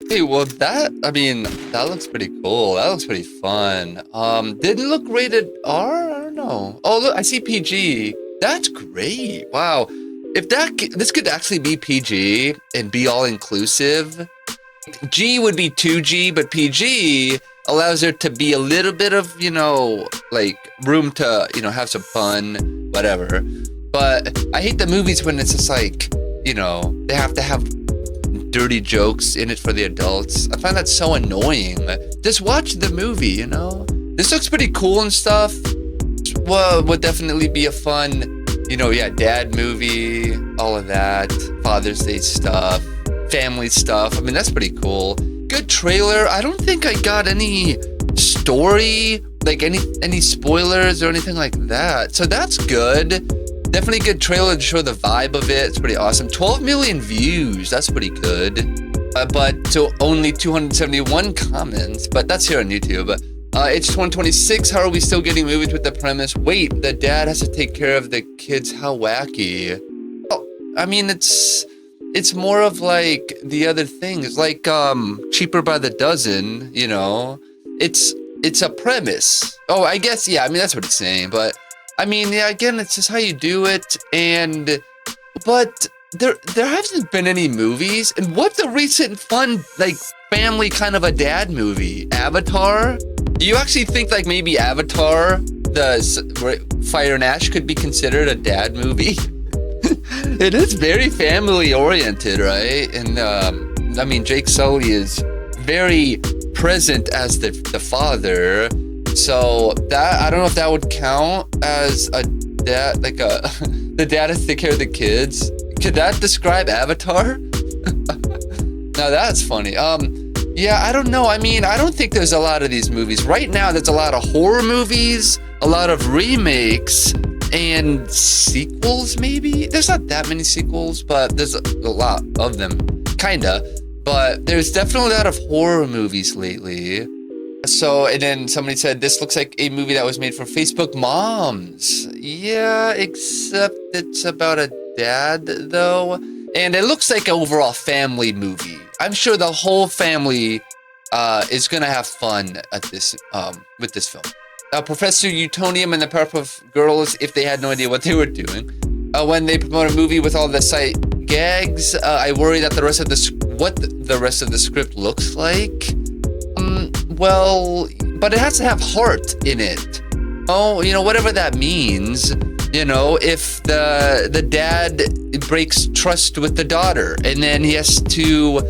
Hey, well, that looks pretty cool. That looks pretty fun. Didn't look rated R? I don't know. Oh, look, I see PG. That's great. Wow. If this could actually be PG and be all inclusive. G would be 2G, but PG allows there to be a little bit of, like room to, have some fun, whatever. But I hate the movies when it's just like, they have to have dirty jokes in it for the adults. I find that so annoying. Just watch the movie, This looks pretty cool and stuff. Well, would definitely be a fun, dad movie, all of that, Father's Day stuff, family stuff. I mean, that's pretty cool. Good trailer. I don't think I got any story, like any spoilers or anything like that. So that's good. Definitely good trailer to show the vibe of it. It's pretty awesome. 12 million views. That's pretty good. But so only 271 comments. But that's here on YouTube. It's 2026. How are we still getting movies with the premise? Wait, the dad has to take care of the kids. How wacky. Oh, I mean, it's more of like the other things, like Cheaper by the Dozen. It's a premise. Oh, I guess, yeah. I mean, that's what it's saying, but. I mean, yeah, again, it's just how you do it, but there hasn't been any movies, and what's a recent fun, like, family kind of a dad movie? Avatar? Do you actually think, like, maybe Avatar, the Fire and Ash could be considered a dad movie? It is very family-oriented, right? And, I mean, Jake Sully is very present as the father. So that, I don't know if that would count as a dad, like the dad has to take care of the kids. Could that describe Avatar? Now that's funny. Yeah, I don't know. I mean, I don't think there's a lot of these movies. Right now, there's a lot of horror movies, a lot of remakes, and sequels, maybe? There's not that many sequels, but there's a lot of them. Kinda. But there's definitely a lot of horror movies lately. So, and then somebody said, this looks like a movie that was made for Facebook moms. Yeah, except it's about a dad, though. And it looks like an overall family movie. I'm sure the whole family is going to have fun at this with this film. Professor Utonium and the Powerpuff Girls, if they had no idea what they were doing. When they promote a movie with all the sight gags, I worry that the rest of the script looks like. Well, but it has to have heart in it. Oh, whatever that means. If the dad breaks trust with the daughter and then he has to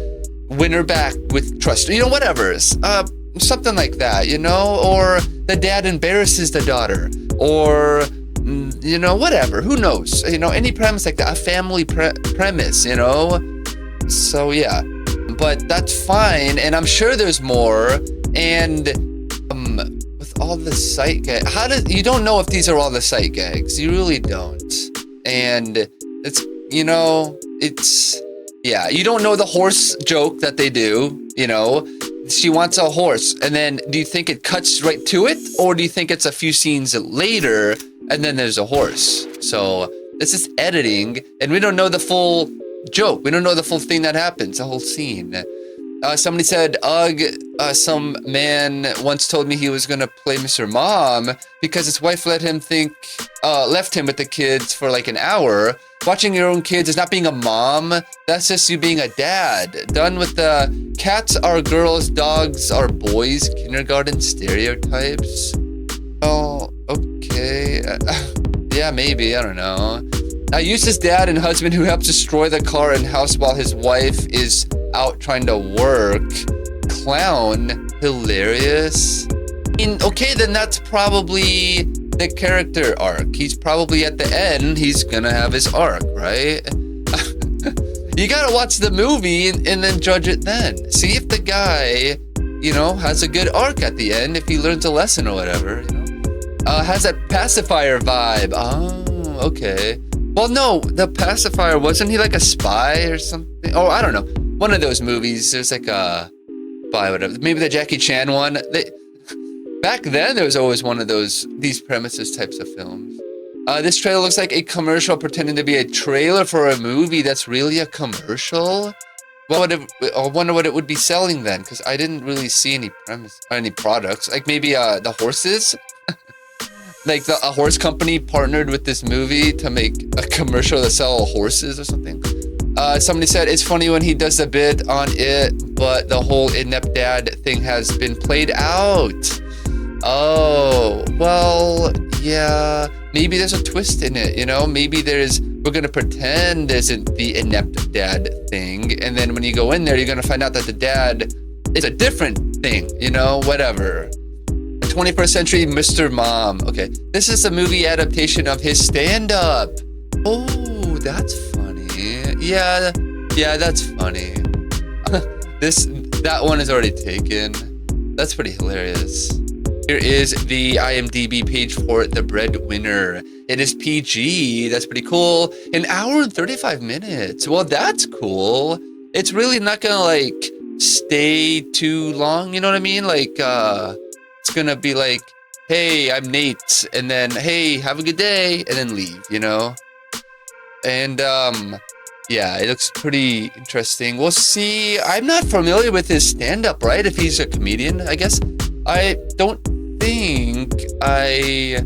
win her back with trust, whatever. Something like that, or the dad embarrasses the daughter, or, whatever. Who knows? Any premise like that, a family premise, So, yeah. But that's fine, and I'm sure there's more. And with all the sight gags, you don't know if these are all the sight gags. You really don't. And it's you don't know the horse joke that they do. She wants a horse, and then do you think it cuts right to it, or do you think it's a few scenes later and then there's a horse? So this is editing, and we don't know the full joke. We don't know the full thing that happens, the whole scene. Somebody said, ugh, some man once told me he was going to play Mr. Mom because his wife left him with the kids for like an hour. Watching your own kids is not being a mom. That's just you being a dad. Done with the cats are girls, dogs are boys, kindergarten stereotypes. Oh, okay. Yeah, maybe. I don't know. Useless dad and husband who helps destroy the car and house while his wife is out trying to work. Clown. Hilarious. I mean, okay, then that's probably the character arc. He's probably at the end, he's gonna have his arc, right? You gotta watch the movie and then judge it then. See if the guy, has a good arc at the end, if he learns a lesson or whatever, Has that pacifier vibe. Oh, okay. Well, no, the pacifier, wasn't he like a spy or something? Oh, I don't know. One of those movies, there's like a spy, whatever. Maybe the Jackie Chan one. Back then, there was always one of these premises types of films. This trailer looks like a commercial pretending to be a trailer for a movie that's really a commercial. I wonder what it would be selling then, because I didn't really see any products. Like maybe the horses. Like a horse company partnered with this movie to make a commercial to sell horses or something. Somebody said it's funny when he does a bit on it, but the whole inept dad thing has been played out. Oh, well, yeah. Maybe there's a twist in it, you know? Maybe we're gonna pretend isn't the inept dad thing, and then when you go in there, you're gonna find out that the dad is a different thing, you know? Whatever. 21st Century Mr. Mom. Okay, this is a movie adaptation of his stand-up. Oh, that's funny. Yeah, that's funny. That one is already taken. That's pretty hilarious. Here is the IMDb page for The Breadwinner. It is PG. That's pretty cool. An hour and 35 minutes. Well, that's cool. It's really not gonna like stay too long. You know what I mean? Like, it's gonna be like, hey, I'm Nate, and then hey, have a good day, and then leave. You know? And yeah, it looks pretty interesting. We'll see. I'm not familiar with his stand-up, right? If he's a comedian, I guess. I don't think I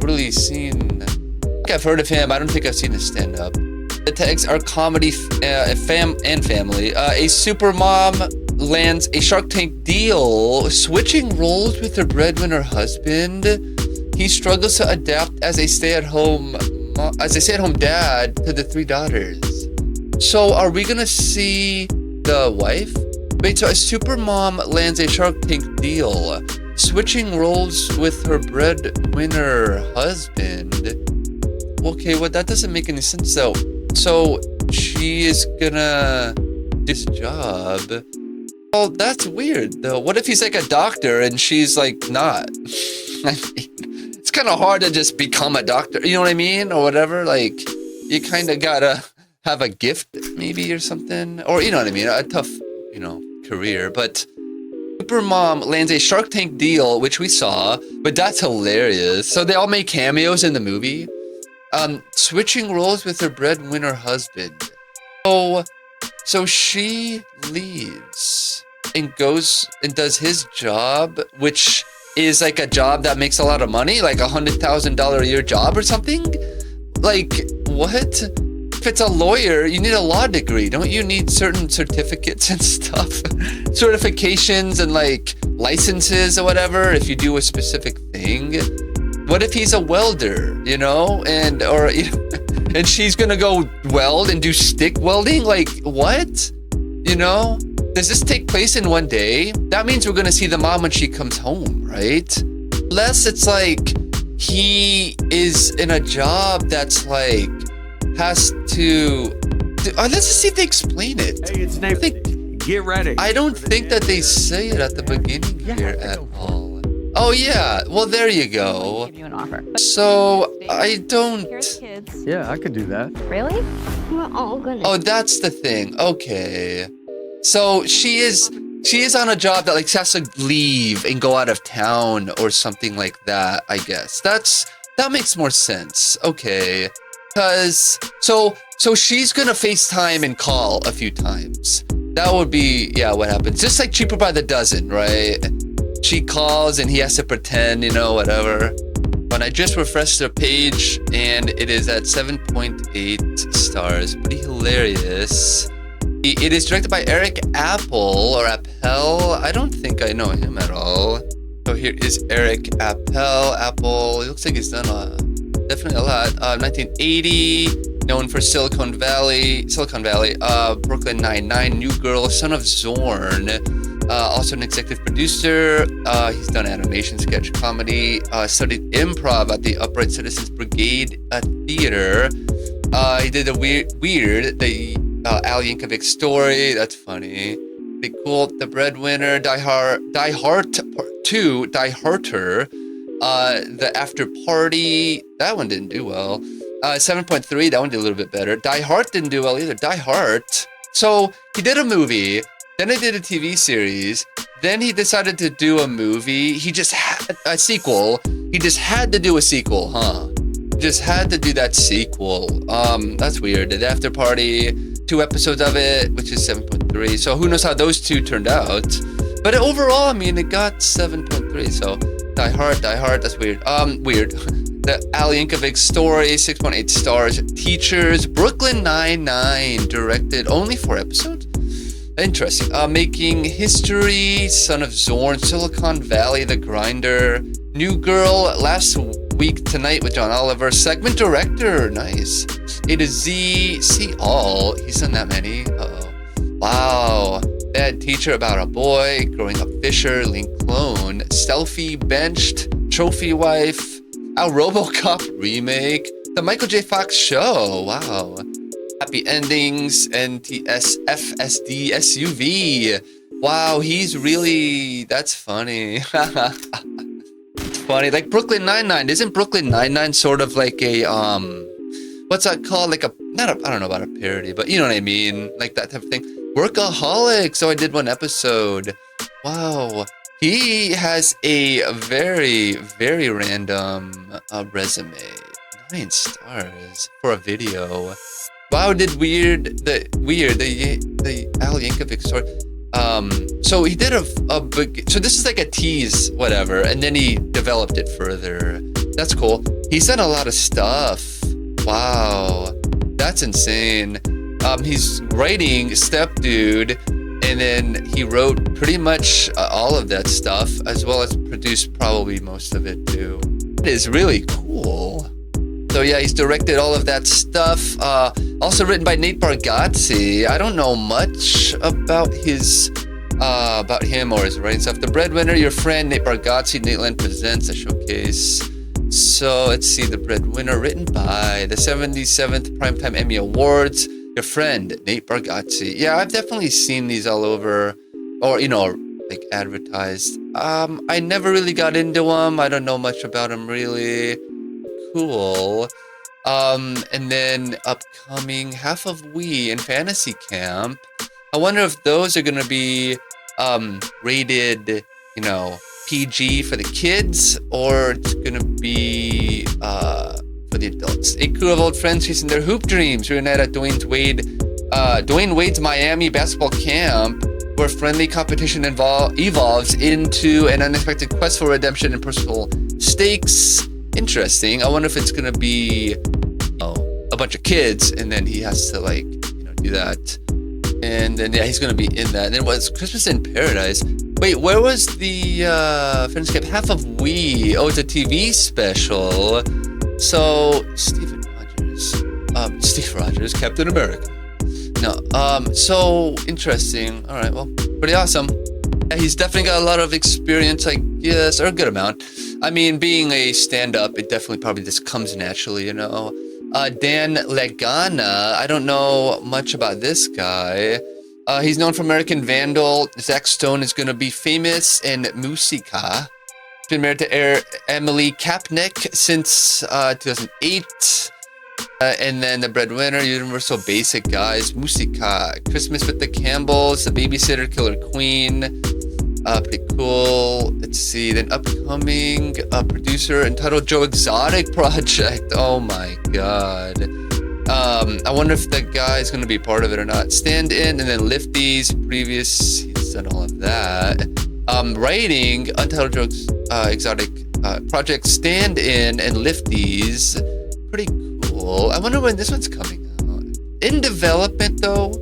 really seen. I think I've heard of him. I don't think I've seen his stand-up. The tags are comedy, and family. A super mom lands a Shark Tank deal, switching roles with her breadwinner husband. He struggles to adapt as a stay-at-home dad to the 3 daughters. So are we gonna see the wife? Wait, so a super mom lands a Shark Tank deal, switching roles with her breadwinner husband. Okay, well that doesn't make any sense though. So she is gonna do this job. Well, that's weird though. What if he's like a doctor and she's like not? I mean, it's kind of hard to just become a doctor, you know what I mean? Or whatever, like, you kind of gotta have a gift maybe or something. Or, you know what I mean? A tough, you know, career. But Supermom lands a Shark Tank deal, which we saw, but that's hilarious. So they all make cameos in the movie. Switching roles with her breadwinner husband. So she leaves and goes and does his job, which is like a job that makes a lot of money, like $100,000 a year job or something. Like, what? If it's a lawyer, you need a law degree. Don't you need certain certificates and stuff? Certifications and like licenses or whatever if you do a specific thing. What if he's a welder, you know? And she's gonna go weld and do stick welding? Like, what? You know? Does this take place in one day? That means we're gonna see the mom when she comes home, right? Unless it's like he is in a job that's like has to. Let's just see if they explain it. Hey, it's Nate. Get ready. I don't think that they say it at the beginning here at all. Oh yeah, well there you go. Give you an offer. So I don't. Here's kids. Yeah, I could do that. Really? We're all gonna. Oh, that's the thing. Okay. So she is on a job that like she has to leave and go out of town or something like that, I guess. That makes more sense. Okay. Cause so she's gonna FaceTime and call a few times. That would be, yeah, what happens. Just like Cheaper by the Dozen, right? She calls and he has to pretend, you know, whatever. But I just refreshed the page and it is at 7.8 stars. Pretty hilarious. It is directed by Eric Apple or Appel. I don't think I know him at all. So here is Eric Apple. It looks like he's done definitely a lot. 1980, known for Silicon Valley, Brooklyn Nine-Nine, New Girl, Son of Zorn. Also an executive producer. He's done animation, sketch comedy. Studied improv at the Upright Citizens Brigade Theater. He did the Al Yankovic story. That's funny. Pretty cool. The Breadwinner, Die Hard Part 2, Die Harder. The After Party, that one didn't do well. 7.3, that one did a little bit better. Die Hard didn't do well either. Die Hard. So he did a movie, then he did a TV series, then he decided to do a movie. He just had a sequel. He just had to do a sequel, huh? Just had to do that sequel. That's weird. The After Party, 2 episodes of it, which is 7.3. So who knows how those 2 turned out. But overall, I mean, it got 7.3. So Die Hard, that's weird. Weird. The Al Yankovic story, 6.8 stars. Teachers, Brooklyn Nine-Nine, directed only 4 episodes. Interesting. Making History, Son of Zorn, Silicon Valley, The Grinder, New Girl, Last Week Tonight with John Oliver, segment director, nice. A to Z, see all. He's done that many. Uh-oh. Wow. Bad Teacher, About a Boy, Growing Up Fisher, Link Clone, Selfie, Benched, Trophy Wife, Our RoboCop remake, The Michael J. Fox Show. Wow. Happy Endings, NTS, FSD, SUV. Wow, he's really, that's funny. It's funny. Like Brooklyn Nine-Nine. Isn't Brooklyn Nine-Nine sort of like a, what's that called? Like a, I don't know about a parody, but you know what I mean? Like that type of thing. Workaholic. So I did 1 episode. Wow. He has a very, very random resume. 9 stars for a video. Wow, did the Al Yankovic story. So he did a big, so this is like a tease, whatever, and then he developed it further. That's cool. He's done a lot of stuff. Wow, that's insane. He's writing Step Dude, and then he wrote pretty much all of that stuff, as well as produced probably most of it too. It is really cool. So yeah, he's directed all of that stuff. Also written by Nate Bargatze. I don't know much about about him or his writing stuff. The Breadwinner, Your Friend, Nate Bargatze, Nateland Presents, a showcase. So let's see, The Breadwinner, written by the 77th Primetime Emmy Awards. Your Friend, Nate Bargatze. Yeah, I've definitely seen these all over, or like advertised. I never really got into them. I don't know much about them really. Cool. And then upcoming Half of We and Fantasy Camp. I wonder if those are gonna be rated, PG for the kids, or it's gonna be for the adults. A crew of old friends chasing their hoop dreams reunite at Dwayne Wade's Miami basketball camp, where friendly competition evolves into an unexpected quest for redemption and personal stakes. Interesting. I wonder if it's gonna be a bunch of kids, and then he has to do that, and then he's gonna be in that. And then what's Christmas in Paradise? Wait, where was the Friends Camp? Half of We? Oh, it's a TV special. So Steve Rogers, Captain America. No, so interesting. All right, well, pretty awesome. Yeah, he's definitely got a lot of experience, I guess, or a good amount. I mean, being a stand-up, it definitely probably just comes naturally, Dan Legana, I don't know much about this guy. He's known for American Vandal. Zach Stone is going to be famous in Musica. He's been married to Emily Kapnick since 2008. And then The Breadwinner, Universal Basic Guys, Musica, Christmas with the Campbells, The Babysitter, Killer Queen. Pretty cool. Let's see. Then upcoming producer entitled Joe Exotic Project. Oh my god. I wonder if that guy's gonna be part of it or not. Stand In, and then Lifties. Previous, he's done all of that. Writing Untitled Joe Exotic Project, Stand In, and Lifties. Pretty cool. I wonder when this one's coming out. In development though.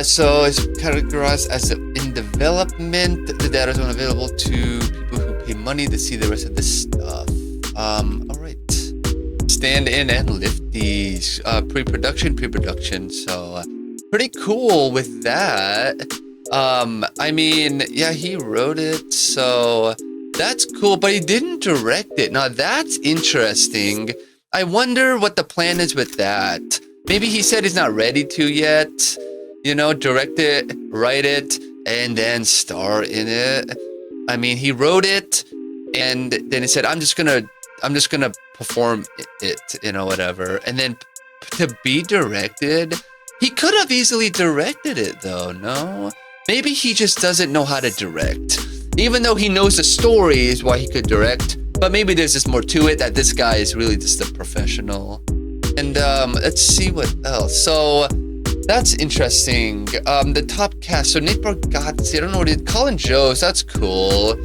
So it's categorized as in development. The data is unavailable to people who pay money to see the rest of this stuff. Alright. Stand In and Lifties. Pre-production. So pretty cool with that. I mean, yeah, he wrote it, so that's cool, but he didn't direct it. Now that's interesting. I wonder what the plan is with that. Maybe he said he's not ready to yet. Direct it, write it, and then star in it. I mean, he wrote it, and then he said, I'm just gonna perform it, whatever. And then to be directed, he could have easily directed it though, no? Maybe he just doesn't know how to direct. Even though he knows the story is why he could direct, but maybe there's just more to it, that this guy is really just a professional. And let's see what else. So That's interesting. The top cast. So Nate Bargatze, I don't know what it is. Colin Jost, that's cool.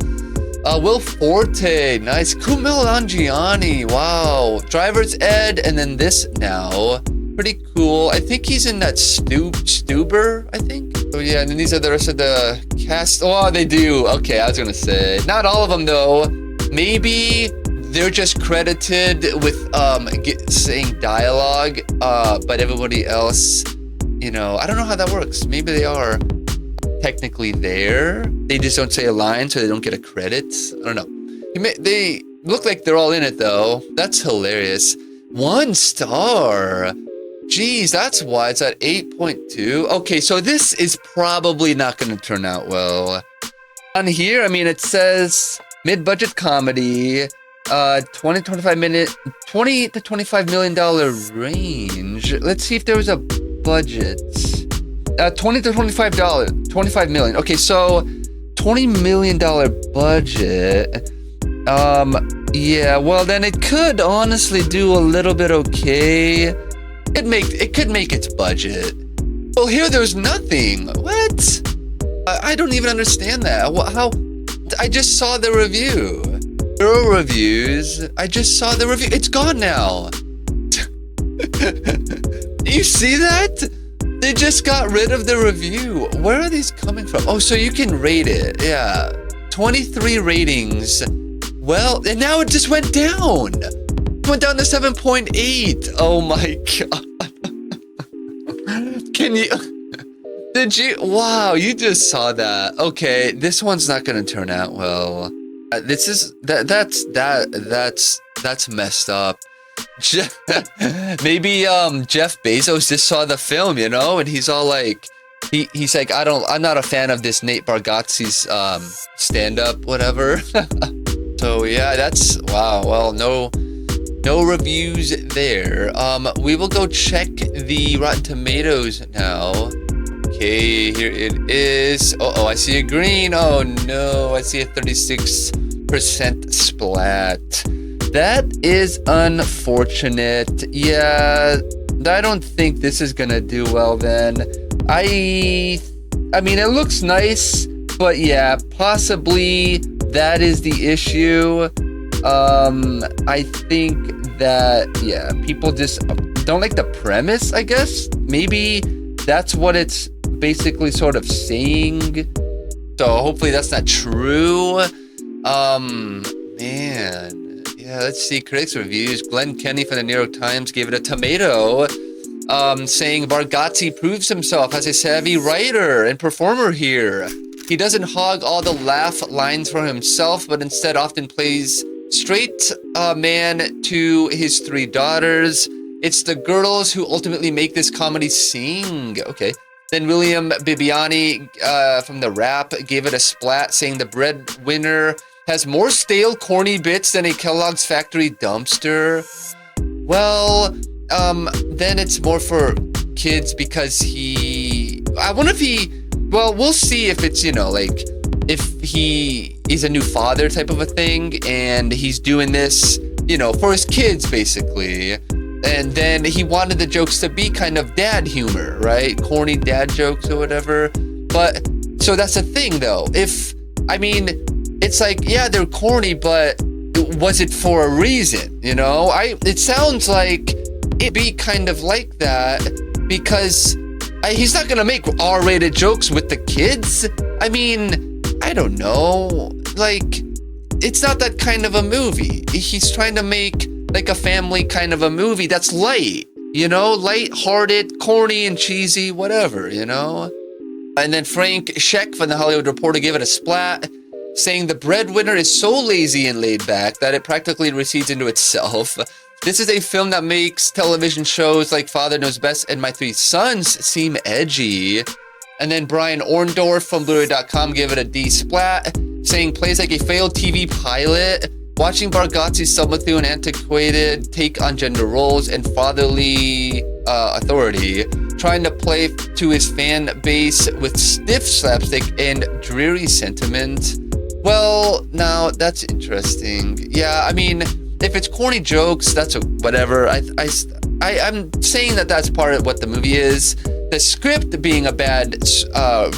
Will Forte, nice. Kumail Nanjiani, wow. Driver's Ed, and then this now. Pretty cool. I think he's in that Stuber, I think. Oh yeah, and then these are the rest of the cast. Oh, they do. Okay, I was gonna say. Not all of them though. Maybe they're just credited with saying dialogue, but everybody else, you know, I don't know how that works. Maybe they are technically there. They just don't say a line, so they don't get a credit. I don't know. They look like they're all in it, though. That's hilarious. 1 star. Jeez, that's why it's at 8.2. Okay, so this is probably not going to turn out well. On here, I mean, it says mid-budget comedy, 20 to $25 million range. Let's see if there was a budget. 20 to $25 million. Okay, so $20 million budget. Yeah, well then it could honestly do a little bit okay. It could make its budget. Well, here there's nothing. What? I don't even understand that. How? I just saw the review. There are reviews. I just saw the review. It's gone now. You see that? They just got rid of the review. Where are these coming from? Oh, so you can rate it. Yeah. 23 ratings. Well, and now it just went down. It went down to 7.8. Oh my God. Can you... Did you? Wow, you just saw that. Okay, this one's not gonna turn out well. This is... That's messed up. Maybe Jeff Bezos just saw the film, you know, and he's all like, he's like, I'm not a fan of this Nate Bargatze's stand-up, whatever. So yeah, that's wow. Well, no reviews there. We will go check the Rotten Tomatoes now. Okay, here it is. Oh, I see a green. Oh no, I see a 36% splat. That is unfortunate. Yeah, I don't think this is gonna do well then. I mean, it looks nice, but yeah, possibly that is the issue. I think that, yeah, people just don't like the premise, I guess. Maybe that's what it's basically sort of saying. So hopefully that's not true. Man. Yeah, let's see. Critics reviews. Glenn Kenny from the New York Times gave it a tomato, saying Bargatze proves himself as a savvy writer and performer here. He doesn't hog all the laugh lines for himself, but instead often plays straight man to his 3 daughters. It's the girls who ultimately make this comedy sing. Okay. Then William Bibiani from The Wrap gave it a splat, saying the Breadwinner has more stale, corny bits than a Kellogg's Factory dumpster. Well, then it's more for kids because I wonder if well, we'll see if it's, you know, like, if he is a new father type of a thing, and he's doing this, you know, for his kids, basically. And then he wanted the jokes to be kind of dad humor, right? Corny dad jokes or whatever. But, so that's the thing, though. It's like, yeah, they're corny, but was it for a reason, you know? It sounds like it'd be kind of like that because he's not gonna make R-rated jokes with the kids. I mean, I don't know. Like, it's not that kind of a movie. He's trying to make like a family kind of a movie that's light, you know? Light-hearted, corny and cheesy, whatever, you know? And then Frank Scheck from The Hollywood Reporter gave it a splat, saying the Breadwinner is so lazy and laid back that it practically recedes into itself. This is a film that makes television shows like Father Knows Best and My 3 Sons seem edgy. And then Brian Orndorff from Blu-ray.com gave it a D splat, saying plays like a failed TV pilot, watching Bargatze stumble through an antiquated take on gender roles and fatherly authority, trying to play to his fan base with stiff slapstick and dreary sentiment. Well, now that's interesting. Yeah, I mean, if it's corny jokes, that's whatever. I'm saying that that's part of what the movie is. The script being a bad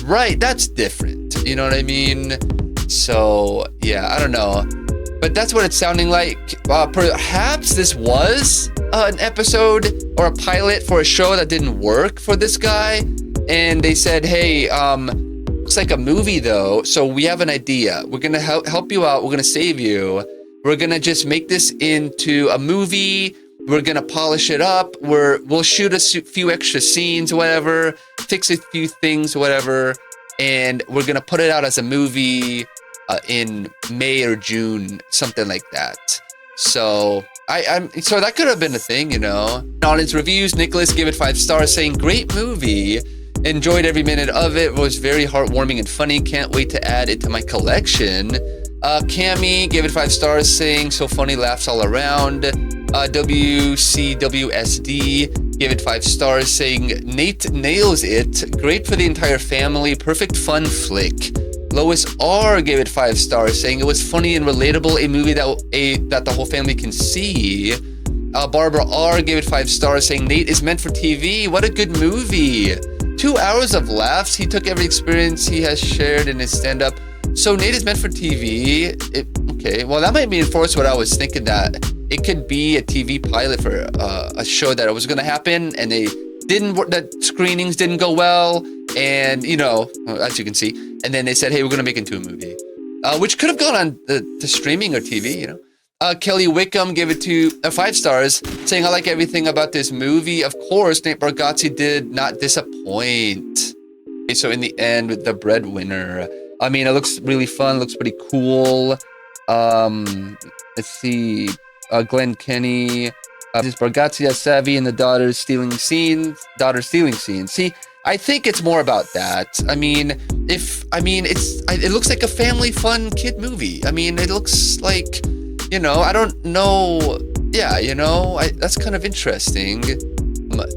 right, that's different. You know what I mean? So yeah, I don't know, but that's what it's sounding like. Perhaps this was an episode or a pilot for a show that didn't work for this guy, and they said, hey, looks like a movie though, so we have an idea. We're gonna help you out. We're gonna save you. We're gonna just make this into a movie. We're gonna polish it up. We'll shoot a few extra scenes, whatever, fix a few things, whatever, and we're gonna put it out as a movie in May or June, something like that. So so that could have been a thing, you know. On its reviews, Nicholas gave it 5 stars, saying, "Great movie. Enjoyed every minute of it. Was very heartwarming and funny. Can't wait to add it to my collection." Cami gave it 5 stars, saying, "So funny, laughs all around." WCWSD gave it 5 stars, saying, "Nate nails it. Great for the entire family. Perfect fun flick." Lois R gave it 5 stars, saying, "It was funny and relatable. A movie that the whole family can see." Barbara R gave it 5 stars, saying, "Nate is meant for TV. What a good movie. 2 hours of laughs. He took every experience he has shared in his stand-up." So Nate is meant for TV. Okay, well, that might reinforce what I was thinking, that it could be a TV pilot for a show that was going to happen, and the screenings didn't go well, and, you know, as you can see, and then they said, hey, we're going to make it into a movie, which could have gone on to streaming or TV, you know. Kelly Wickham gave it 5 stars, saying, "I like everything about this movie. Of course, Nate Bargatze did not disappoint." Okay, so in the end, with The Breadwinner, I mean, it looks really fun, looks pretty cool. Let's see, Glenn Kenny, this Bargatze has savvy and the daughter stealing scenes. See, I think it's more about that. It looks like a family fun kid movie. I mean, it looks like, you know, I don't know. Yeah, you know, that's kind of interesting.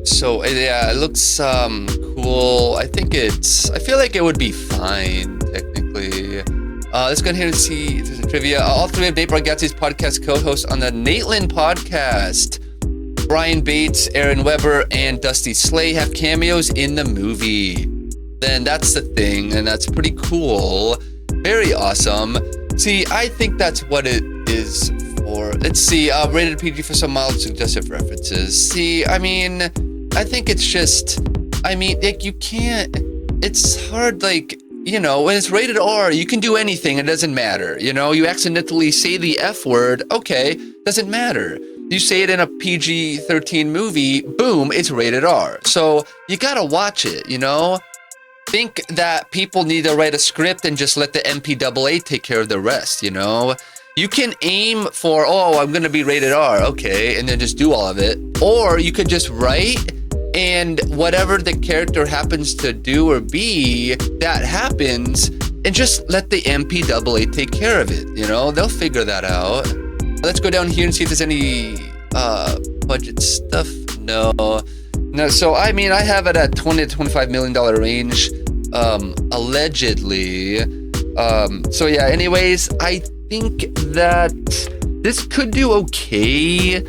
So yeah, it looks cool. I feel like it would be fine, technically. Let's go ahead and see if there's a trivia. All 3 of Nate Bargatze's podcast co-hosts on the Nateland podcast, Brian Bates, Aaron Weber, and Dusty Slay, have cameos in the movie. Then that's the thing, and that's pretty cool. Very awesome. See, I think that's what it is for. Let's see, rated PG for some mild suggestive references. See, I mean, I think it's just, I mean, like, you can't, it's hard, like, you know, when it's rated R, you can do anything, it doesn't matter. You know, you accidentally say the F word, okay, doesn't matter. You say it in a PG-13 movie, boom, it's rated R. So you gotta watch it, you know? Think that people need to write a script and just let the MPAA take care of the rest, you know? You can aim for, oh, I'm gonna be rated R, okay, and then just do all of it. Or you could just write, and whatever the character happens to do or be, that happens, and just let the MPAA take care of it, you know? They'll figure that out. Let's go down here and see if there's any budget stuff. No, so I mean, I have it at $20 to $25 million range, allegedly. So yeah, anyways, I think that this could do okay.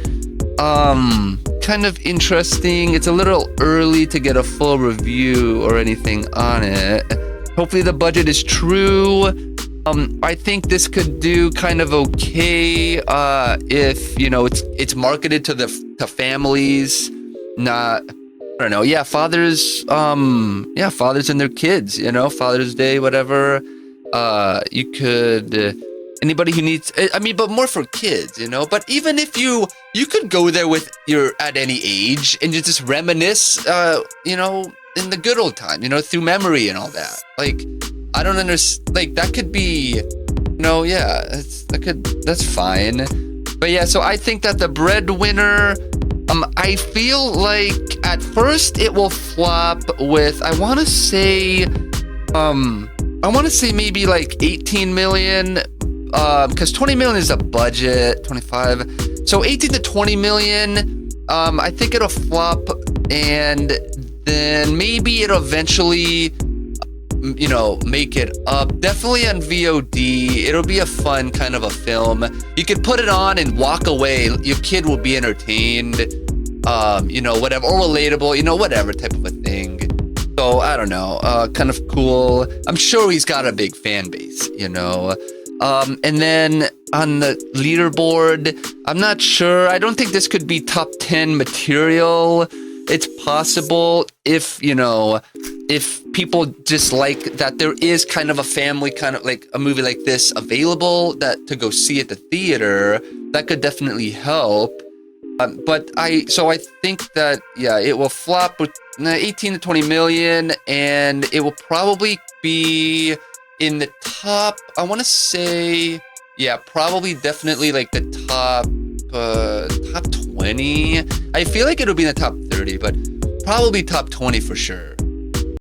Kind of interesting. It's a little early to get a full review or anything on it. Hopefully the budget is true. I think this could do kind of okay if, you know, it's marketed to families, not, I don't know, yeah, fathers and their kids, you know, Father's Day, whatever. You could, anybody who needs, I mean, but more for kids, you know. But even if you could go there with at any age and you just reminisce, you know, in the good old time, you know, through memory and all that. Like, I don't understand. Like, that could be, you know, yeah, that's fine. But yeah, so I think that The Breadwinner, I feel like at first it will flop with, I want to say maybe like 18 million, because 20 million is a budget, 25. So 18 to 20 million, I think it'll flop, and then maybe it'll eventually, you know, make it up. Definitely on VOD. It'll be a fun kind of a film. You could put it on and walk away. Your kid will be entertained. whatever, or relatable, whatever type of a thing. So I don't know, kind of cool. I'm sure he's got a big fan base, and then on the leaderboard, I'm not sure. I don't think this could be top 10 material. It's possible if people just like that there is kind of a family kind of like a movie like this available that to go see at the theater, that could definitely help. But I think that, it will flop with 18 to 20 million, and it will probably be in the top, I want to say, probably definitely like the top 20. I feel like it'll be in the top 30, but probably top 20 for sure.